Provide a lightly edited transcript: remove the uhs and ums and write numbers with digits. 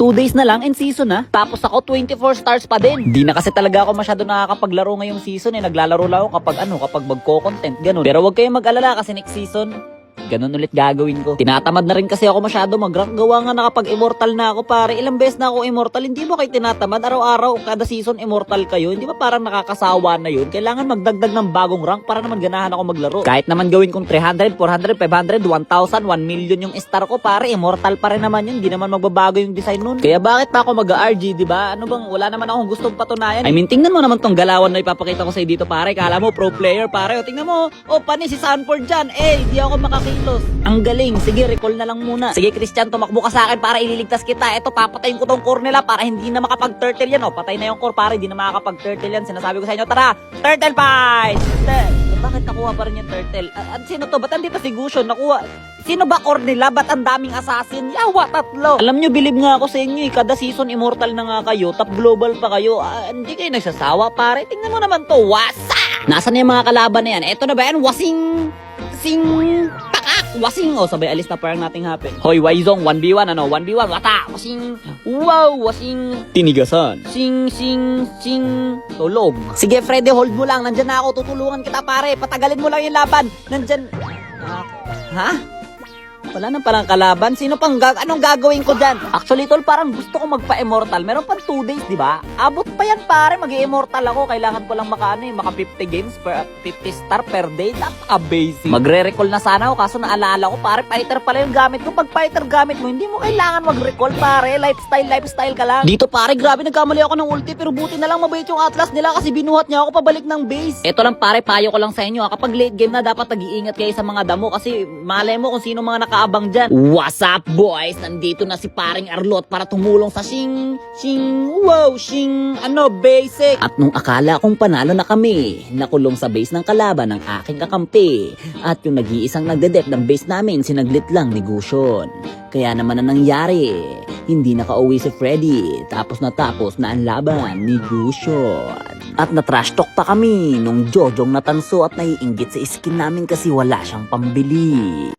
2 days na lang in season na. Tapos ako 24 stars pa din. Di na kasi talaga ako masyado nakakapaglaro ngayong season eh. Naglalaro lang ako kapag magko-content, ganun. Pero wag kayong mag-alala kasi next season, ganun ulit gagawin ko. Tinatamad na rin kasi ako masyado mag-rank. Gawa nga na kapag immortal na ako pare. Ilang beses na ako immortal. Hindi mo kayo tinatamad. Araw-araw, kada season immortal kayo. Hindi ba parang nakakasawa na yun? Kailangan magdagdag ng bagong rank para naman ganahan ako maglaro. Kahit naman gawin kong 300, 400, 500, 1,000, 1 million yung star ko pare. Immortal pa rin naman yun. Hindi naman magbabago yung design nun. Kaya bakit pa ako mag-RG, diba? Ano bang, wala naman akong gustong patunayan. I mean, tingnan mo naman tong galawan na ipapakita ko sa'yo dito pare. Kala mo pro player pare. O tingnan mo. O panis si Sanford dyan. Di ako makakilos. Ang galing. Sige, recall na lang muna. Sige, Christian, tumakbo ka sa akin para ililigtas kita. Eto, papatayin ko tong core nila para hindi na makapag-turtle yan. O, patay na yung core para hindi na makakapag-turtle yan. Sinasabi ko sa inyo, tara! Turtle fight! Bakit nakuha pa rin yung turtle? At sino to? Ba't andito si Gusion? Nakuha... Sino ba core nila? Ba't ang daming assassin? Yawa, tatlo! Alam nyo, bilib nga ako sa inyo eh. Kada season immortal na nga kayo. Top global pa kayo. Hindi kayo nagsasawa, pare. Tingnan mo naman to. Wasa! Nasaan na yung mga kalaban na yan? Eto na ba yan? Wasing, sabay alis na parang nating happen. Hoy, Waizong, 1v1, 1v1, wata, wasing, wow, wasing, tinigasan, sing, tulog. Sige, Freddy, hold mo lang, nandyan na ako, tutulungan kita pare, patagalin mo lang yung laban, nandyan, ha? Wala nang parang kalaban. Sino pang anong gagawin ko dyan? Actually, tol, parang gusto ko magpa-immortal. Meron pang 2 days, di ba? Abot pa yan, pare. Mag-immortal ako. Kailangan ko lang maka 50 games per 50 star per day. Napaka-basic. Magre-recall na sana ako. Kaso naalala ko, pare, fighter pala yung gamit ko. Pag fighter gamit mo, hindi mo kailangan mag-recall, pare. Lifestyle ka lang. Dito, pare, grabe, nagkamali ako ng ulti. Pero buti na lang mabait yung Atlas nila kasi binuhat niya ako pabalik ng base. Ito lang, pare, payo ko lang sa inyo. Kapag late game na, dapat nag-iingat kayo sa mga damo kasi malay mo kung sino mga nakaabang dyan. What's up, boys? Nandito na si paring Arlot para tumulong sa basic. At nung akala kong panalo na kami, nakulong sa base ng kalaban ng aking kakampi. At yung nag-iisang nagdedep ng base namin, sinaglit lang ni Gusion. Kaya naman na nangyari, hindi nakauwi si Freddy. Tapos na ang laban ni Gusion. At na-trash talk pa kami nung Jojong natanso at naiinggit sa skin namin kasi wala siyang pambili.